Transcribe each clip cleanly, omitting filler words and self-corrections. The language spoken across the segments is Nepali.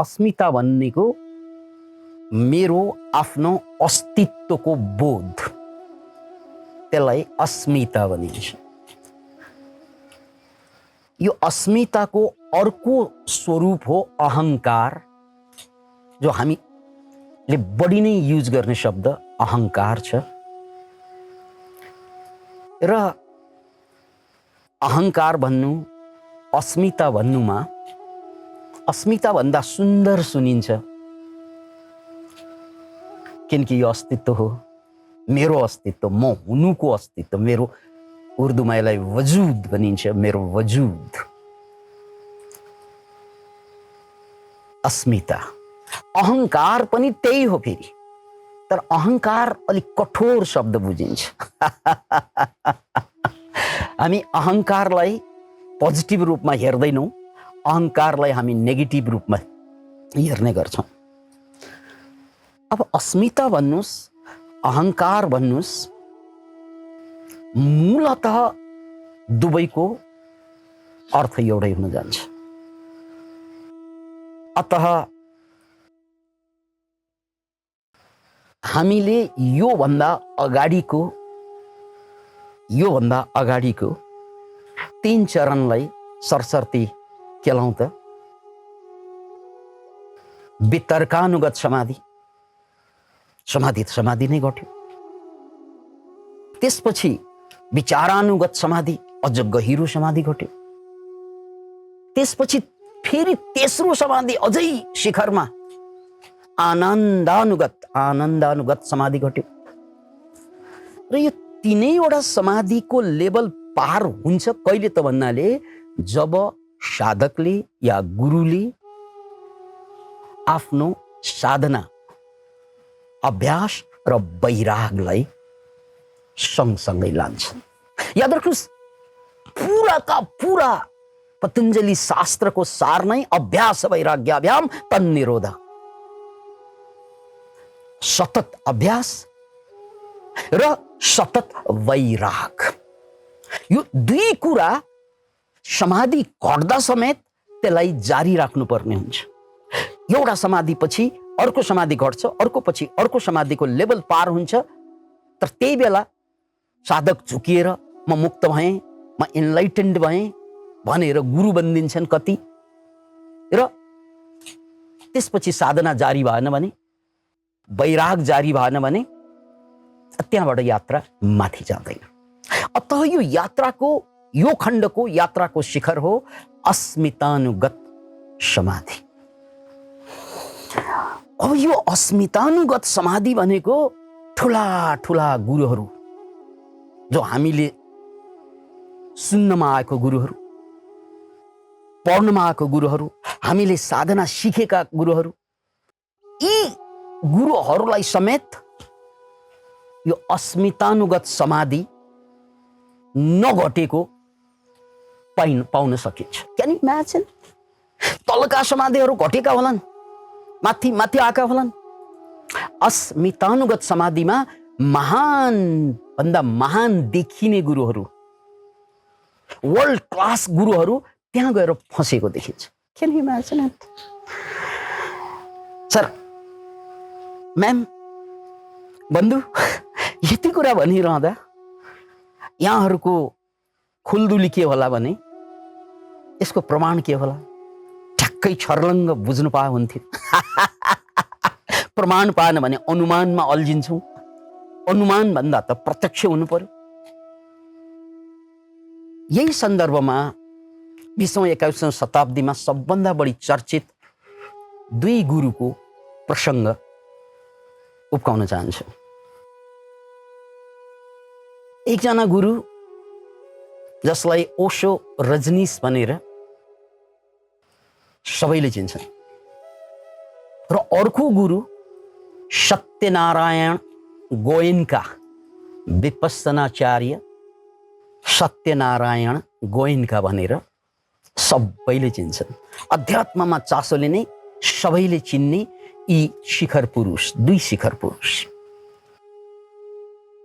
अस्मिता भनेको मेरो आफ्नो अस्तित्वको बोध, त्यसलाई अस्मिता भनिन्छ। यो अस्मिताको अर्को स्वरूप हो अहंकार, जो हामीले बढी नै युज गर्ने शब्द अहंकार छ। र अहंकार भन्नु, अस्मिता भन्नुमा अस्मिता भन्दा सुन्दर सुनिन्छ, किनकि यो अस्तित्व हो, मेरो अस्तित्व, म हुनुको अस्तित्व, मेरो उर्दूमा यसलाई वजूद भनिन्छ, मेरो वजूद। अस्मिता। अहंकार पनि त्यही हो फेरि, तर अहंकार अलिक कठोर शब्द बुझिन्छ। हामी अहंकारलाई पोजिटिभ रूपमा हेर्दैनौँ, अहंकारलाई हामी नेगेटिभ रूपमा हेर्ने गर्छौँ। अब अस्मिता भन्नुस्, अहंकार भन्नुस्, मूलतः दुवैको अर्थ एउटै हुन जान्छ। अतः हामीले योभन्दा अगाडिको 3 चरणलाई सरसर्ती केलाउँ त। वितर्कानुगत समाधि, समाधि नै घट्यो। त्यसपछि विचारानुगत समाधि, अझ गहिरो समाधि घट्यो। त्यसपछि फेरि तेस्रो समाधि अझै शिखरमा आनन्दानुगत समाधि घट्यो। र यो तीनैवटा समाधिको लेभल पार हुन्छ कहिले त भन्नाले, जब साधकले या गुरुले आफ्नो साधना, अभ्यास र वैरागलाई सँगसँगै लान्छन्। याद राख्नुहोस्, पुराका पुरा पतञ्जलि शास्त्रको सार नै अभ्यास वैराग्याभ्याम तन्निरोध। सतत अभ्यास र सतत वैराग, यो दुई कुरा समाधि घट्दा समेत त्यसलाई जारी राख्नुपर्ने हुन्छ। एउटा समाधि पछि अर्को समाधि घट्छ, अर्को पछि अर्को समाधिको लेभल पार हुन्छ, तर त्यही बेला साधक झुकिएर म मुक्त भएँ, म इनलाइटेन्ड भएँ भनेर गुरु बनिदिन्छन् कति। र त्यसपछि साधना जारी भएन भने, वैराग जारी भएन भने त्यहाँबाट यात्रा माथि जाँदैन। अतः यो यात्राको, यो खण्डको यात्राको शिखर हो अस्मितानुगत समाधि। अब यो अस्मितानुगत समाधि भनेको ठुला ठुला गुरुहरू, जो हामीले सुन्नमा आएको गुरुहरू, पढ्नमा आएको गुरुहरू, हामीले साधना सिकेका गुरुहरू, यी गुरुहरूलाई समेत यो अस्मितानुगत समाधि नघटेको पाउन सकिन्छ। Can you imagine? तलका समाधिहरू घटेका होलान्, माथि माथि आएका होलान्। अस्मितानुगत समाधिमा महान भन्दा महान देखिने गुरुहरू, वर्ल्ड क्लास गुरुहरू त्यहाँ गएर फँसेको देखिन्छ। Can you imagine it? Sir, ma'am, बन्धु, यति कुरा भनिरहँदा यहाँहरूको खुल्दुली के होला भने यसको प्रमाण के होला? ठ्याक्कै छर्लङ्ग बुझ्नु पाए हुन्थ्यो। प्रमाण पाएन भने अनुमानमा अल्झिन्छौँ। अनुमान भन्दा त प्रत्यक्ष हुनु पर्यो। यही सन्दर्भमा 20औं 21औं शताब्दीमा सबभन्दा बढी चर्चित दुई गुरुको प्रसङ्ग उब्काउन चाहन्छु। एकजना गुरु जसलाई ओशो रजनीश भनेर सबैले चिन्छन्, र अर्को गुरु सत्यनारायण गोयनका, विपස්සनाचार्य सत्यनारायण गोयनका भनेर सबैले चिन्छन्। अध्यात्ममा चासोले नै सबैले चिन्ने यी शिखर पुरुष, दुई शिखर पुरुष।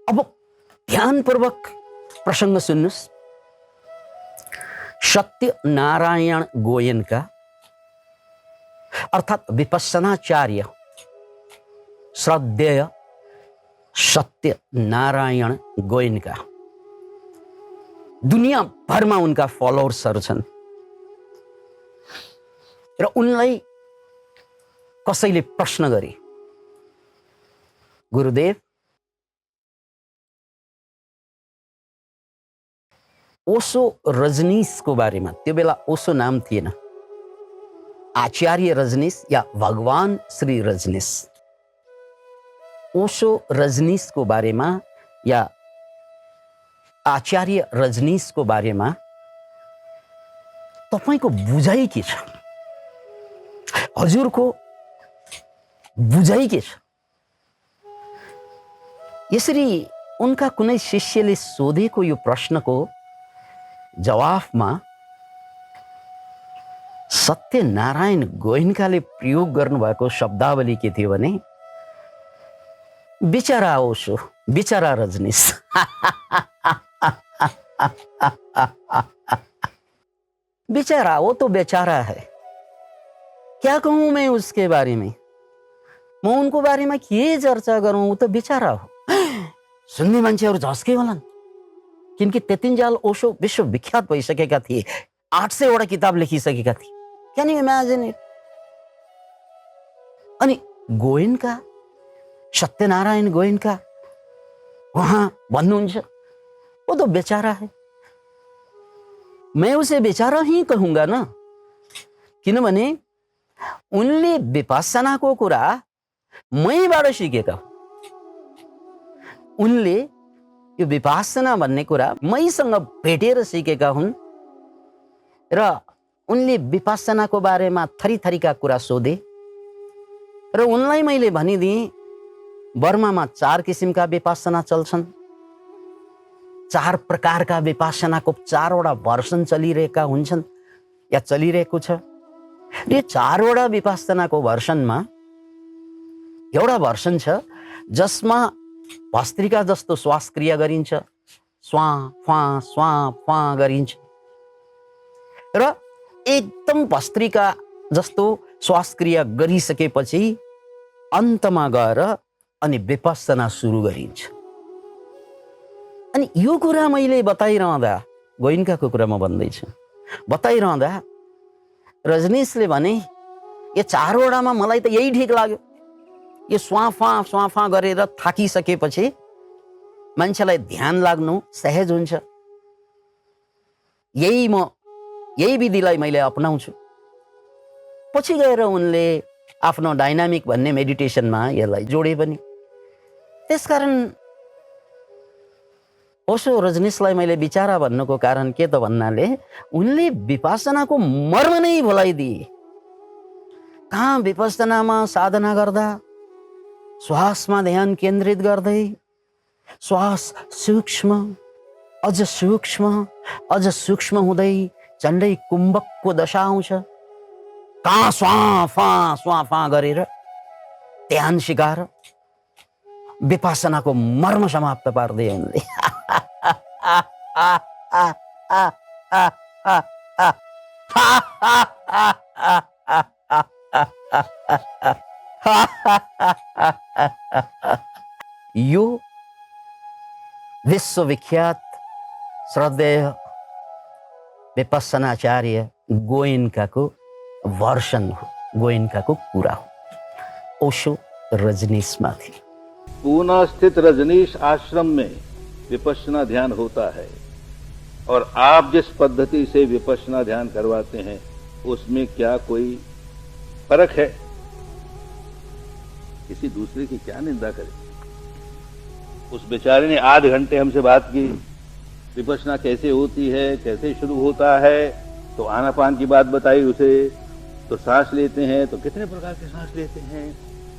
अब ध्यानपूर्वक प्रसङ्ग सुन्नुस्। सत्यनारायण गोयनका अर्थात विपश्यनाचार्य श्रद्धेय सत्यनारायण गोयनका दुनियाँभरमा उनका फलोवर्सहरू छन् र उनलाई कसैले प्रश्न गरे, गुरुदेव ओशो रजनीशको बारेमा, त्यो बेला ओशो नाम थिएन, आचार्य रजनीश या भगवान श्री रजनीश, ओशो रजनीशको बारेमा या आचार्य रजनीशको बारेमा तपाईको बुझाइ के छ? हजुरको बुझाइ के छ? यसरी उनका कुनै शिष्यले सोधेको यो प्रश्नको जवाफमा सत्यनारायण गोयनकाले प्रयोग गर्नुभएको शब्दावली के थियो भने, बेचारा ओशो, बेचारा रजनीश। बेचारा, वो तो बेचारा है, क्या कहूं मैं उसके बारे में, म उनको बारेमा के चर्चा गरौं, वो तो बेचारा हो। सुन्ने मान्छेहरू झस्के होलान्, किनकि त्यतिन्जेल ओशो विश्वविख्यात भइसकेका थिए, 800 वटा किताब लेखिसकेका थिए। Can you imagine it? अनि गोयनका, सत्यनारायण गोयनका वहां भन्नुहुन्छ वो तो बेचारा है। मैं उसे बेचारा ही कहूंगा ना, किनभने उनले विपश्यनाको कुरा मैबाट सिकेका हुन्। उनले यो विपश्यना भन्ने कुरा मैसँग भेटेर सिकेका हुन् र उनले विपश्यनाको बारेमा थरी थरीका कुरा सोधे र उनलाई मैले भनिदिएँ, बर्मामा 4 किसिमका विपश्यना चल्छन्, 4 प्रकारका विपश्यनाको 4 वटा भर्सन चलिरहेका हुन्छन् या चलिरहेको छ। यो 4 वटा विपश्यनाको भर्सनमा एउटा भर्सन छ जसमा भस्त्रिका जस्तो श्वास क्रिया गरिन्छ, स्वा फा गरिन्छ र एकदम भस्त्रिका जस्तो श्वास क्रिया गरिसकेपछि अन्तमा गएर अनि विपश्यना सुरु गरिन्छ। अनि यो कुरा मैले बताइरहँदा, गोयनकाको कुरा म भन्दैछु, बताइरहँदा रजनीशले भने यो 4 वटामा मलाई त यही ठिक लाग्यो। यो स्वाफा गरेर थाकिसकेपछि मान्छेलाई ध्यान लाग्नु सहज हुन्छ, यही विधिलाई मैले अपनाउँछु। पछि गएर उनले आफ्नो डाइनामिक भन्ने मेडिटेसनमा यसलाई जोडे पनि। त्यसकारण ओशो रजनीशलाई मैले बिचारा भन्नुको कारण के त भन्नाले उनले विपश्यनाको मर्म नै भुलाइदिए। कहाँ विपश्यनामा साधना गर्दा श्वासमा ध्यान केन्द्रित गर्दै श्वास अझ सूक्ष्म हुँदै झन्डै कुम्भकको दशा आउँछ। कहाँ स्वाफा गरेर ध्यान सिकाएर विपश्यनाको मर्म समाप्त पार्दै उनले यो विश्वविख्यात श्रद्धेय विपश्यनाचार्य गोयनकाको वर्षन हो, गोयनकाको कुरा हो। ओशो रजनीशमाथि पूना स्थित रजनीश आश्रम में विपश्यना ध्यान होता है और आप जिस पद्धति से विपश्यना ध्यान करवाते हैं उसमें क्या कोई फर्क है? किसी दूसरे की क्या निंदा करें? उस बेचारे ने आध घंटे हमसे बात की, विपश्यना कैसे होती है, कैसे शुरू होता है, तो आनापान की बात बताई उसे, तो सांस लेते हैं तो कितने प्रकार के सांस लेते हैं,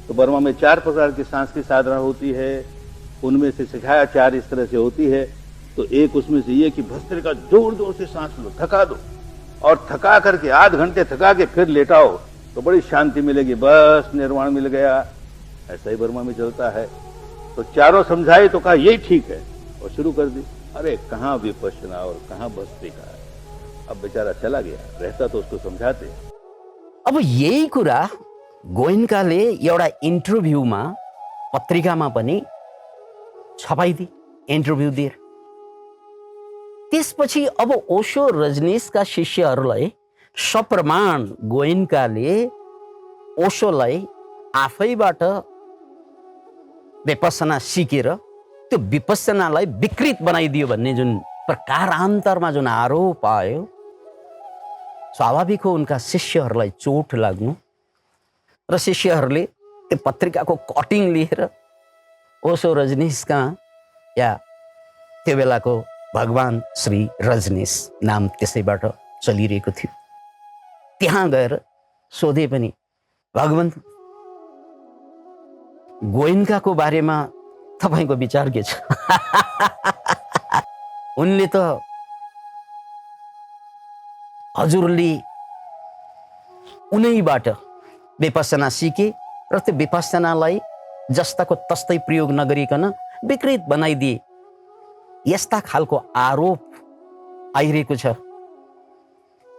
तो बर्मा में 4 प्रकार की सांस की साधना होती है, उनमें से सिखाया 4 इस तरह से होती है। तो एक उसमें से ये कि भस्त्रिका जोर जोर से सांस लो, थका दो, और थका करके आध घंटे थका के फिर लेटाओ तो बड़ी शांति मिलेगी, बस निर्वाण मिल गया। ऐसा ही बर्मा में चलता है। तो चारों समझाए तो कहा यही ठीक है और शुरू कर दी। अरे कहाँ विपश्यना और कहाँ भस्त्रिका। अब बेचारा चला गया, रहता तो उसको समझाते। अब यही कुरा गोयन्काले एउटा इन्टरभ्यूमा पत्रिकामा पनि छपाइदिए, इन्टरभ्यू दिएर। त्यसपछि अब ओशो रजनीशका शिष्यहरूलाई सप्रमाण गोयन्काले ओशोलाई आफैबाट विपස්සना सिकेर त्यो विपස්සनालाई विकृत बनाइदियो भन्ने जुन प्रकारान्तरमा जुन आरोप आयो, स्वाभाविक हो उनका शिष्यहरूलाई चोट लाग्नु र शिष्यहरूले त्यो पत्रिकाको कटिङ लिएर ओशो रजनीशका या त्यो बेलाको भगवान श्री रजनीश नाम त्यसैबाट चलिरहेको थियो, त्यहाँ गएर सोधे पनि भगवान गोयन्काको बारेमा तपाईको विचार के छ? उनले त हजुरले उनैबाट विपස්සना सिके र त्यो विपස්සनालाई जस्ताको तस्तै प्रयोग नगरिकन विकृत बनाइदिए, यस्ता खालको आरोप आइरहेको छ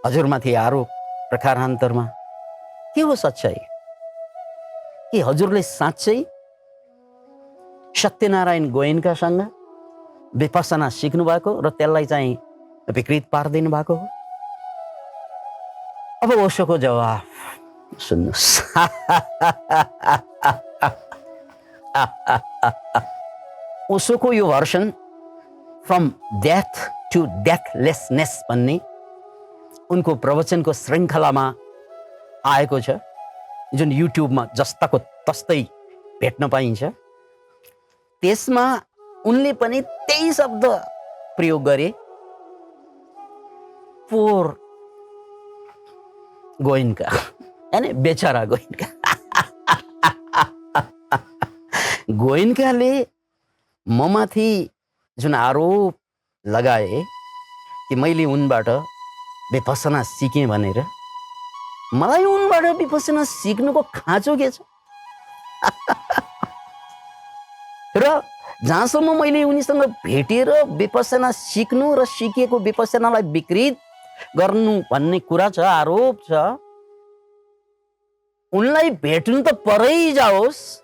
हजुरमाथि। आरोप प्रकारान्तरमा के हो सच्चाइ? के हजुरले साँच्चै सत्यनारायण गोयन्कासँग विपස්සना सिक्नु भएको र त्यसलाई चाहिँ विकृत पारिदिनु भएको हो? अब ओशोको जवाफ सुन्नुहोस्। ओशोको यो भर्सन फ्रम डेथ टु डेथलेसनेस भन्ने उनको प्रवचनको श्रृङ्खलामा आएको छ, जुन युट्युबमा जस्ताको तस्तै भेट्न पाइन्छ। त्यसमा उनले पनि त्यही शब्द प्रयोग गरे, पोर गोयन्का, यानी बेचारा गोयन्का। गोयन्काले ममाथि जुन आरोप लगाए कि मैले उनबाट विपස්සना सिकेँ भनेर, मलाई उनबाट विपස්සना सिक्नुको खाँचो के छ? र जहाँसम्म मैले उनीसँग भेटेर विपස්සना सिक्नु र सिकेको विपස්සनालाई विकृत गर्नु भन्ने कुरा छ, आरोप छ, उनलाई भेट्नु त परै जाओस्,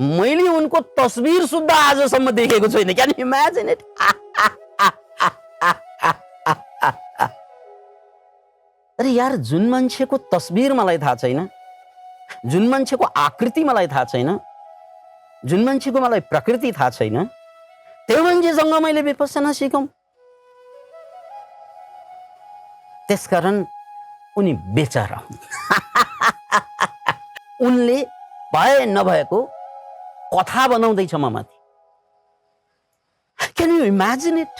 मैले उनको तस्बिर सुद्धा आजसम्म देखेको छैन। Can you imagine it? अरे यार, जुन मान्छेको तस्बिर मलाई थाहा छैन, जुन मान्छेको आकृति मलाई थाहा छैन, जुन मान्छेको मलाई प्रकृति थाहा छैन, त्यो मान्छेसँग मैले विपස්සना सिकौँ? त्यसकारण उनी बेचारा हुन्। उनले भए नभएको कथा बनाउँदैछ ममाथि। Can you imagine it?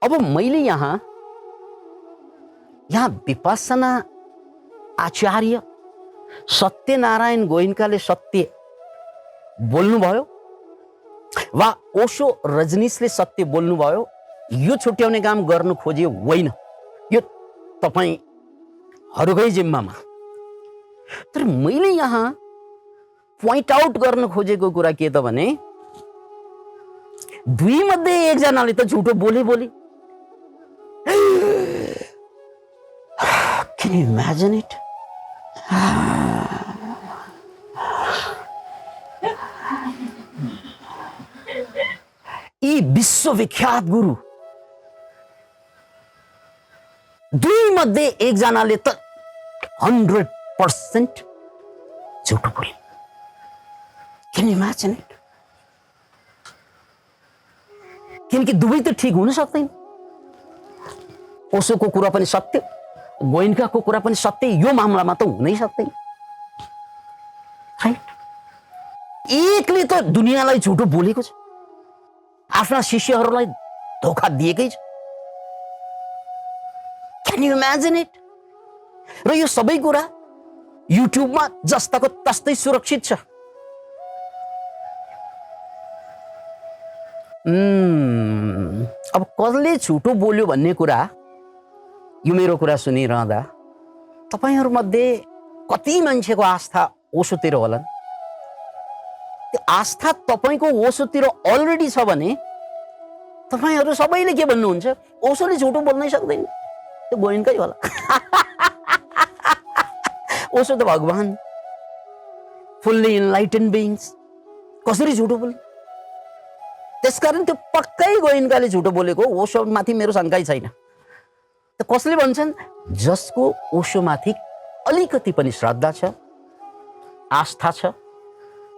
अब मैले यहाँ विपස්සना आचार्य सत्यनारायण गोयन्काले सत्य बोल्नुभयो वा ओशो रजनीशले सत्य बोल्नुभयो, यो छुट्याउने काम गर्नु खोजे होइन, यो तपाईहरुकै जिम्मामा। तर मैले यहाँ पोइन्ट आउट गर्न खोजेको कुरा के त भने, दुई मध्ये एकजनाले त झुटो बोले। Can you imagine it? यी विश्वविख्यात गुरु दुई मध्ये एकजनाले त 100% झुटो बोले। Can you imagine it? किनकि दुवै त ठीक हुन सक्दैन। ओशोको कुरा पनि सत्य, गोइन्काको कुरा पनि सत्य, यो मामलामा त हुनै सक्दैन। राइट? एकले त दुनियाँलाई झुटो बोलेको छ, आफ्ना शिष्यहरूलाई धोका दिएकै छ। Can you imagine it? र यो सबै कुरा युट्युबमा जस्ताको तस्तै सुरक्षित छ। अब कसले झुटो बोल्यो भन्ने कुरा, यो मेरो कुरा सुनिरहँदा तपाईहरुमध्ये कति मान्छेको आस्था ओशोतिर होलान्? त्यो आस्था तपाईको ओशोतिर अलरेडी छ भने तपाईहरु सबैले के भन्नुहुन्छ? ओशोले झुटो बोल्नै सक्दैन, त्यो गोइन्कै होला। ओशो त भगवान, फुल्ली इनलाइटेन्ड बिइङ्स, कसरी झुटो बोल्ने? त्यसकारण त्यो पक्कै गोइन्काले झुटो बोलेको, ओशोमाथि मेरो शंकै छैन। त कसले भन्छन्? जसको ओशोमाथि अलिकति पनि श्रद्धा छ, आस्था छ,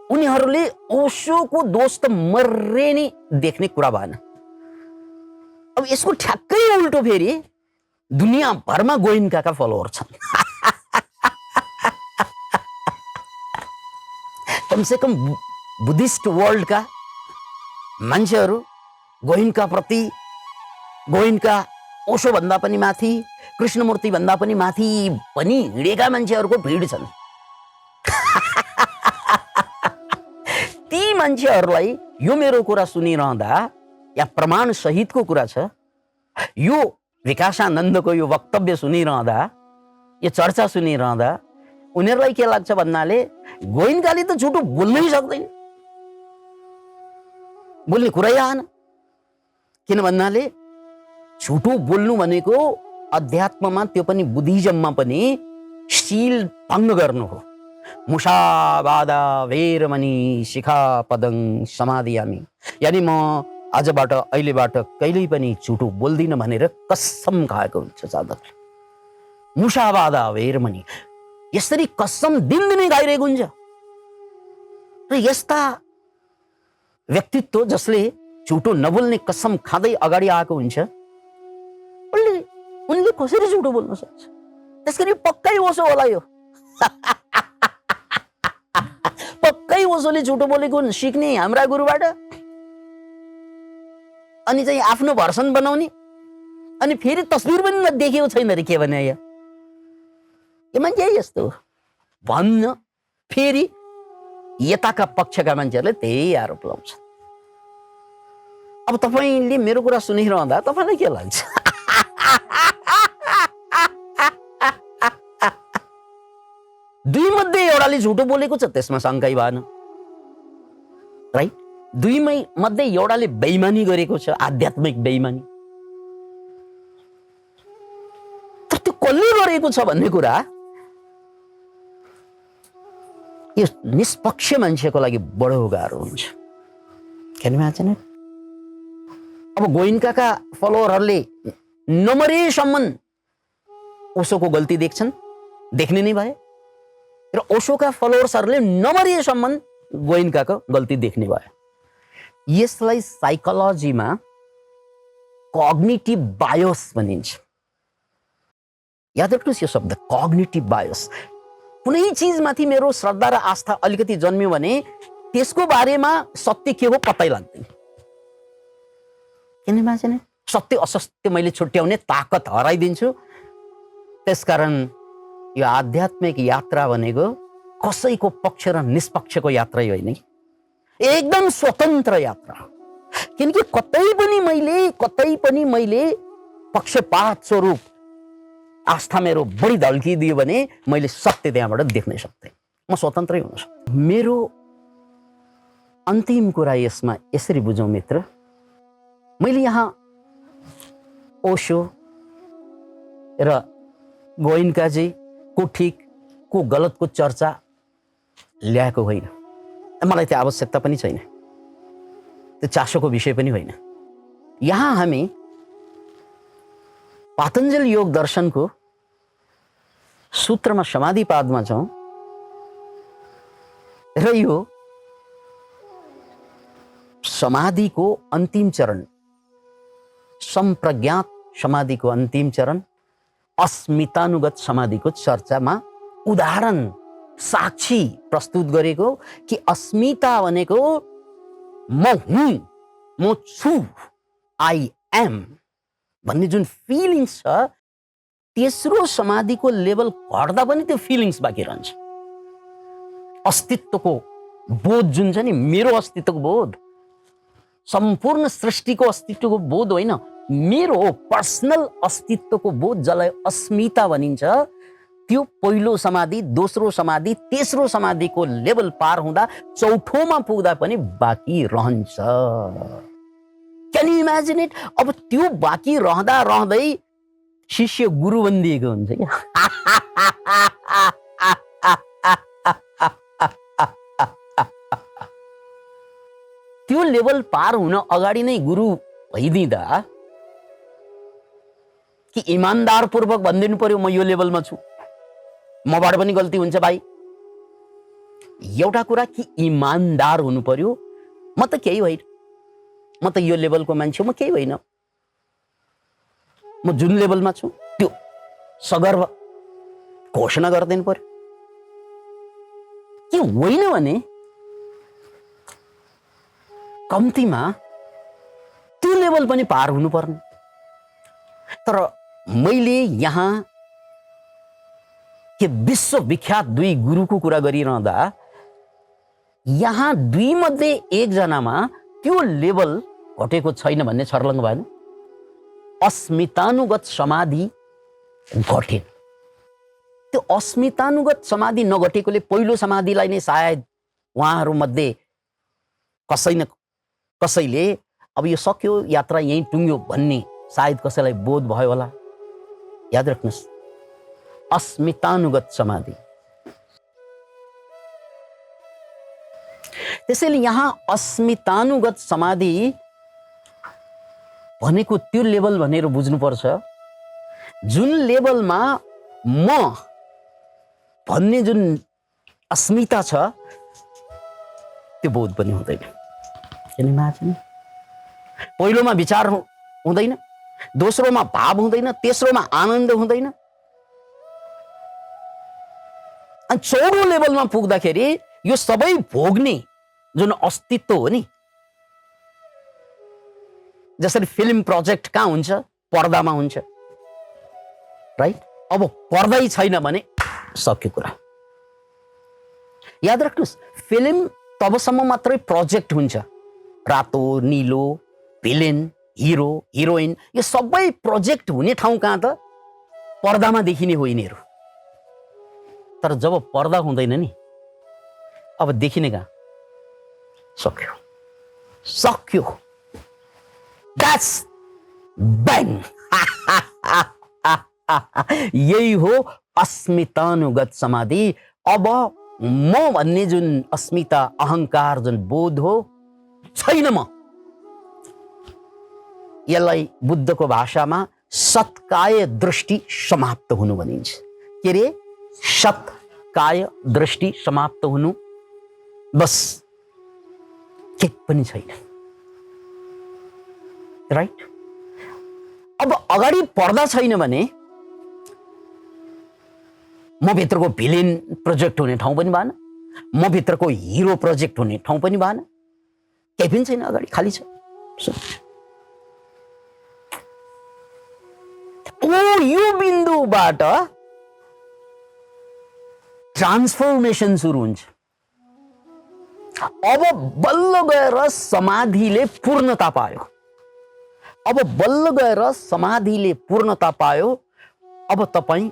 उनीहरूले ओशोको दोष त मर्रे नै देख्ने कुरा भएन। अब यसको ठ्याक्कै उल्टो फेरि दुनियाँभरमा गोइन्काका फलोअर छन्। कमसे कम बुद्धिस्ट वर्ल्डका मान्छेहरू गोइन्का प्रति, गोइन्का ओशो भन्दा पनि माथि, कृष्णमूर्ति भन्दा पनि माथि पनि हिँडेका मान्छेहरूको भिड छन्। ती मान्छेहरूलाई यो मेरो कुरा सुनिरहँदा, या प्रमाण सहितको कुरा छ, यो विकासानन्दको यो वक्तव्य सुनिरहँदा, यो चर्चा सुनिरहँदा उनीहरूलाई के लाग्छ भन्नाले गोइन्काले त झुटो बोल्नै सक्दैन, बोल्ने कुरै आएन। किन भन्नाले झुटो बोल्नु भनेको अध्यात्ममा, त्यो पनि बुद्धिज्ममा पनि शील भङ्ग गर्नु हो। मुषावादा वेरमणि शिखापदं समादियामि, यानी म आजबाट अहिलेबाट कहिल्यै पनि झुटो बोल्दिन भनेर कसम खाएको हुन्छ साधकले। मुषावादा वेरमणि, यसरी कसम दिनदिनै खाइरहेको हुन्छ। र यस्ता व्यक्तित्व जसले झुटो नबोल्ने कसम खाँदै अगाडि आएको हुन्छ, उनले कसरी झुटो बोल्न सक्छ? त्यसकारण पक्कै ओशो होला यो। पक्कै ओशोले झुटो बोलेको सिक्ने हाम्रा गुरुबाट, अनि चाहिँ आफ्नो भर्सन बनाउने, अनि फेरि तस्बिर पनि देखेको छैन रे के भने यो मान्छे यस्तो भन्न, फेरि यताका पक्षका मान्छेहरूले त्यही आरोप लाउँछ। अब तपाईले मेरो कुरा सुनिरहँदा तपाईलाई के लाग्छ? दुई मध्ये एउटाले झुटो बोलेको छ, त्यसमा शंकै भएन। राइट? दुई मध्ये एउटाले बेइमानी गरेको छ, आध्यात्मिक बेइमानी। तर त्यो कसले गरेको छ भन्ने कुरा यो निष्पक्ष मान्छेको लागि बडो गाह्रो हुन्छ। Can you imagine it? अब गोइन्काका फलोअरहरूले नमरेसम्म ओशोको गल्ती देख्छन्, देख्ने नै भए, र ओशोका फलोअर्सहरूले नमरेसम्म गोइन्काको गल्ती देख्ने भए। यसलाई साइकोलोजीमा कग्निटिभ बायस भनिन्छ। याद राख्नुहोस् यो शब्द, कग्निटिभ बायस। कुनै चीजमाथि मेरो श्रद्धा र आस्था अलिकति जन्मियो भने त्यसको बारेमा सत्य के हो पत्तै लाग्दैन। किन इमेजिन? सत्य असत्य मैले छुट्याउने ताकत हराइदिन्छु। त्यसकारण यो आध्यात्मिक यात्रा भनेको कसैको पक्ष र निष्पक्षको यात्रै होइन, एकदम स्वतन्त्र यात्रा। किनकि कतै पनि मैले पक्षपात स्वरूप आस्था मेरो बढी ढल्किदियो भने मैले सत्य त्यहाँबाट देख्नै सक्दैन, म स्वतन्त्रै हुन सक्छु। मेरो अन्तिम कुरा यसमा यसरी बुझौँ मित्र, मैले यहाँ ओशो र गोइन्काजी को ठिक को गलतको चर्चा ल्याएको होइन। मलाई त्यो आवश्यकता पनि छैन, त्यो चासोको विषय पनि होइन। यहाँ हामी पातञ्जल योग दर्शनको सूत्रमा समाधिपादमा छौँ, र यो समाधिको अन्तिम चरण संप्रज्ञात समाधिको अन्तिम चरण अस्मितानुगत समाधिको चर्चामा उदाहरण साक्षी प्रस्तुत गरेको कि अस्मिता भनेको म हुँ, म छु, आई एम भन्ने जुन फिलिङ्स छ, तेस्रो समाधिको लेभल घट्दा पनि त्यो फिलिङ्स बाँकी रहन्छ। अस्तित्वको बोध जुन छ नि, मेरो अस्तित्वको बोध, सम्पूर्ण सृष्टिको अस्तित्वको बोध होइन, मेरो पर्सनल अस्तित्वको बोध जसलाई अस्मिता भनिन्छ, त्यो पहिलो समाधि, दोस्रो समाधि, तेस्रो समाधिको लेभल पार हुँदा चौथोमा पुग्दा पनि बाँकी रहन्छ। Can you imagine it? अब त्यो बाँकी रहँदा रहँदै शिष्य गुरु बनिदिएको हुन्छ क्या। त्यो लेभल पार हुन अगाडि नै गुरु भइदिँदा कि इमान्दार पूर्वक भनिदिनु पर्यो म यो लेभलमा छु, मबाट पनि गल्ती हुन्छ भाइ। एउटा कुरा कि इमान्दार हुनु पर्यो, म त केही होइन, म त यो लेभलको मान्छे, म केही होइन, म जुन लेभलमा छु त्यो सगर्व घोषणा गरिदिनु पर्यो। के होइन भने कम्तीमा त्यो लेभल पनि पार हुनुपर्ने। तर मैले यहाँ के विश्वविख्यात दुई गुरुको कुरा गरिरहँदा यहाँ दुई मध्ये एकजनामा त्यो लेभल घटेको छैन भन्ने छर्लङ्ग भएन। अस्मितानुगत समाधि घटेन। त्यो अस्मितानुगत समाधि नघटेकोले पहिलो समाधिलाई नै सायद उहाँहरूमध्ये कसैले अब यो सक्यो, यात्रा यहीँ टुङ्ग्यो भन्ने सायद कसैलाई बोध भयो होला। याद राख्नुहोस्, अस्मितानुगत समाधि। त्यसैले यहाँ अस्मितानुगत समाधि भनेको त्यो लेभल भनेर बुझ्नुपर्छ जुन लेभलमा म भन्ने जुन अस्मिता छ त्यो बोध पनि हुँदैन। पहिलोमा विचार हुँदैन, दोस्रोमा भाव हुँदैन, तेस्रोमा आनन्द हुँदैन, अनि चौथो लेभलमा पुग्दाखेरि यो सबै भोग्ने जुन अस्तित्व हो नि, जसरी फिल्म प्रोजेक्ट कहाँ हुन्छ? पर्दामा हुन्छ, राइट? अब पर्दै छैन भने सक्यो कुरा। याद राख्नुहोस्, फिल्म तबसम्म मात्रै प्रोजेक्ट हुन्छ। रातो, नीलो, भिलेन, हिरो, हिरोइन, यो सबै प्रोजेक्ट हुने ठाउँ कहाँ त? पर्दामा देखिने हो यिनीहरू। तर जब पर्दा हुँदैन नि, अब देखिने कहाँ? सक्यो, सक्यो। That's bang! यही हो अस्मितानुगत समाधि। अब म भन्ने जुन अस्मिता, अहंकार, जुन बोध हो, छैन म। यसलाई बुद्धको भाषामा सत्काय दृष्टि समाप्त हुनु भनिन्छ। के रे? सत्काय दृष्टि समाप्त हुनु, बस केही पनि छैन, राइट? अब अगाडि पर्दा छैन भने म भित्रको भिलेन प्रोजेक्ट हुने ठाउँ पनि भएन, म भित्रको हिरो प्रोजेक्ट हुने ठाउँ पनि भएन, केही पनि छैन, अगाडि खाली छ। यो बिन्दुबाट ट्रान्सफर्मेसन सुरु हुन्छ। अब बल्ल गएर समाधिले पूर्णता पायो। अब बल्ल गएर समाधिले पूर्णता पायो। अब तपाईं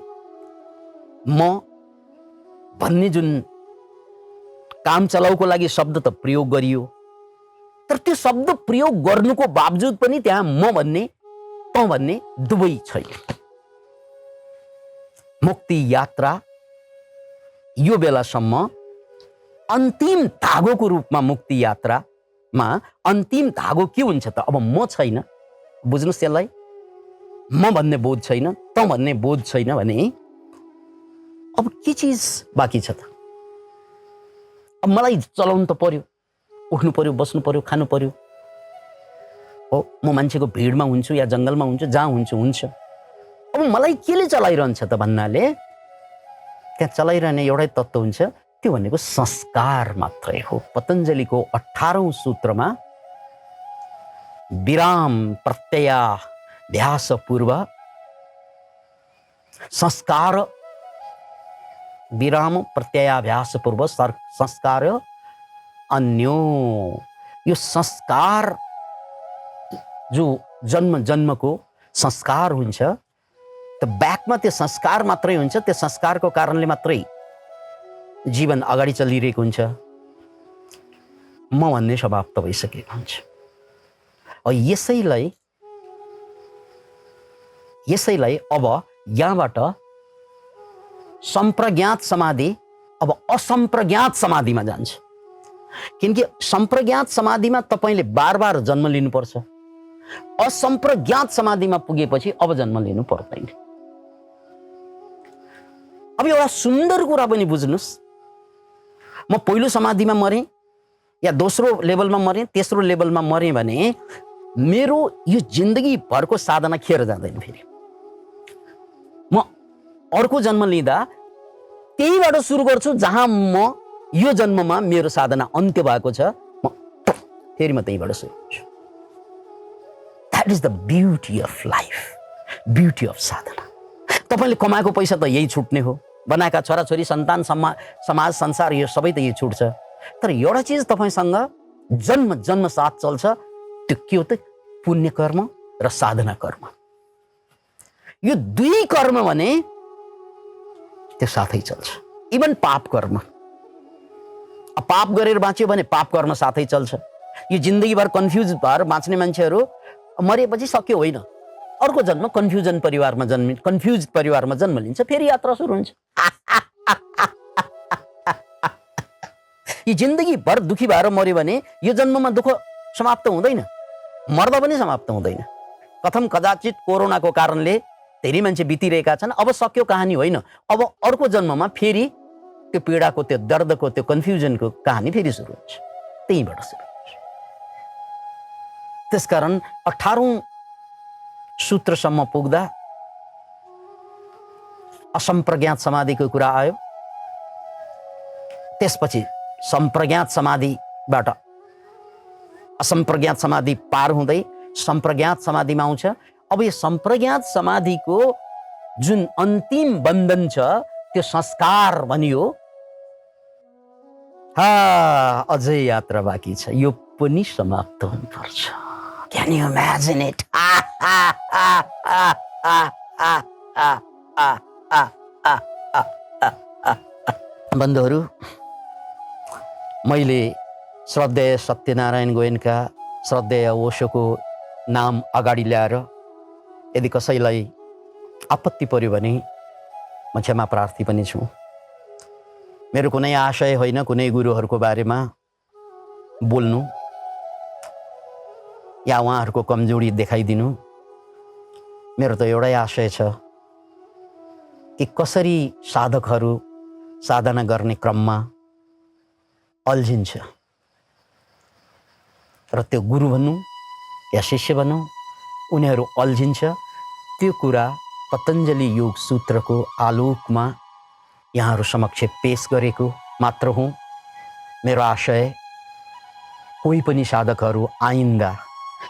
म भन्ने जुन काम चलाउको लागि शब्द त प्रयोग गरियो, तर त्यो शब्द प्रयोग गर्नुको बावजुद पनि त्यहाँ म भन्ने, त भन्ने दुवै छैन। मुक्ति यात्रा यो बेलासम्म अन्तिम धागोको रूपमा, मुक्ति यात्रामा अन्तिम धागो के हुन्छ त? अब म छैन, बुझ्नुस् यसलाई, म भन्ने बोध छैन, त भन्ने बोध छैन भने अब के चिज बाँकी छ त? अब मलाई चलाउनु त पर्यो, उठ्नु पर्यो, बस्नु पर्यो, खानु पर्यो, हो म मान्छेको भिडमा हुन्छु या जङ्गलमा हुन्छु, जहाँ हुन्छु हुन्छ। अब मलाई केले चलाइरहन्छ त भन्नाले त्यहाँ चलाइरहने एउटै तत्त्व हुन्छ, त्यो भनेको संस्कार मात्रै हो। पतञ्जलिको 18औं सूत्रमा विराम प्रत्ययाभ्यास पूर्व संस्कार, विराम प्रत्ययाभ्यास पूर्व संस्कार अन्यो, यो संस्कार जो जन्म जन्मको संस्कार हुन्छ त ब्याकमा त्यो संस्कार मात्रै हुन्छ, त्यो संस्कारको कारणले मात्रै जीवन अगाडि चलिरहेको हुन्छ। म भन्ने समाप्त भइसकेको हुन्छ। यसैलाई अब यहाँबाट सम्प्रज्ञात समाधि अब असम्प्रज्ञात समाधिमा जान्छ। किनकि सम्प्रज्ञात समाधिमा तपाईँले बार बार जन्म लिनुपर्छ, असम्प्रज्ञात समाधिमा पुगेपछि अब जन्म लिनु पर्दैन। अब एउटा सुन्दर कुरा पनि बुझ्नुहोस्, म पहिलो समाधिमा मरेँ या दोस्रो लेभलमा मरेँ, तेस्रो लेभलमा मरेँ भने मेरो यो जिन्दगी भरको साधना खेर जाँदैन। फेरि म अर्को जन्म लिँदा त्यहीबाट सुरु गर्छु जहाँ म यो जन्ममा मेरो साधना अन्त्य भएको छ, फेरि म त्यहीबाट सुरु गर्छु। That is the beauty of life, beauty of साधना। तपाईँले कमाएको पैसा त यही छुट्ने हो, बनाएका छोराछोरी सन्तान समाज संसार यो सबै त यही छुट्छ। तर एउटा चिज तपाईँसँग जन्म जन्म साथ चल्छ, त्यो के हो त? पुण्य कर्म र साधना कर्म। यो दुई कर्म भने त्यो साथै चल्छ। इभन पाप कर्म, पाप गरेर बाँच्यो भने पाप कर्म साथै चल्छ। यो जिन्दगीभर कन्फ्युज भएर बाँच्ने मान्छेहरू मरेपछि सक्यो होइन, अर्को जन्म कन्फ्युज परिवारमा जन्म लिन्छ, फेरि यात्रा सुरु हुन्छ। यो जिन्दगीभर दुखी भएर मर्यो भने यो जन्ममा दुःख समाप्त हुँदैन, मर्दा पनि समाप्त हुँदैन। कथम कदाचित कोरोनाको कारणले धेरै मान्छे बितिरहेका छन्, अब सक्यो कहानी होइन, अब अर्को जन्ममा फेरि त्यो पीडाको, त्यो दर्दको, त्यो कन्फ्युजनको कहानी फेरि सुरु हुन्छ, त्यहीँबाट सुरु हुन्छ। त्यसकारण 18औं सूत्रसम्म पुग्दा असम्प्रज्ञात समाधिको कुरा आयो। त्यसपछि सम्प्रज्ञात समाधिबाट असम्प्रज्ञात समाधि पार हुँदै सम्प्रज्ञात समाधिमा आउँछ। अब यो सम्प्रज्ञात समाधिको जुन अन्तिम बन्धन छ त्यो संस्कार भनियो। अझै यात्रा बाँकी छ, यो पनि समाप्त हुनुपर्छ। Can you imagine it? बन्धुहरू, मैले श्रद्धेय सत्यनारायण गोयनका, श्रद्धेय ओशोको नाम अगाडि ल्याएर यदि कसैलाई आपत्ति पर्यो भने म क्षमा प्रार्थी पनि छु। मेरो कुनै आशय होइन कुनै गुरुहरूको बारेमा बोल्नु या उहाँहरूको कमजोरी देखाइदिनु। मेरो त एउटै आशय छ कि कसरी साधकहरू साधना गर्ने क्रममा अल्झिन्छ र त्यो गुरु भनौँ या शिष्य भनौँ, उनीहरू अल्झिन्छ, त्यो कुरा पतञ्जलि योग सूत्रको आलोकमा यहाँहरू समक्ष पेश गरेको मात्र हुँ। मेरो आशय कोही पनि साधकहरू आइन्दा,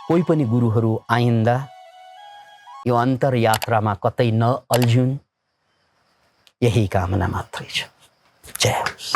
कोही पनि गुरुहरू आइन्दा यो अन्तरयात्रामा कतै नअल्झुन्, यही कामना मात्रै छ। जय होस्।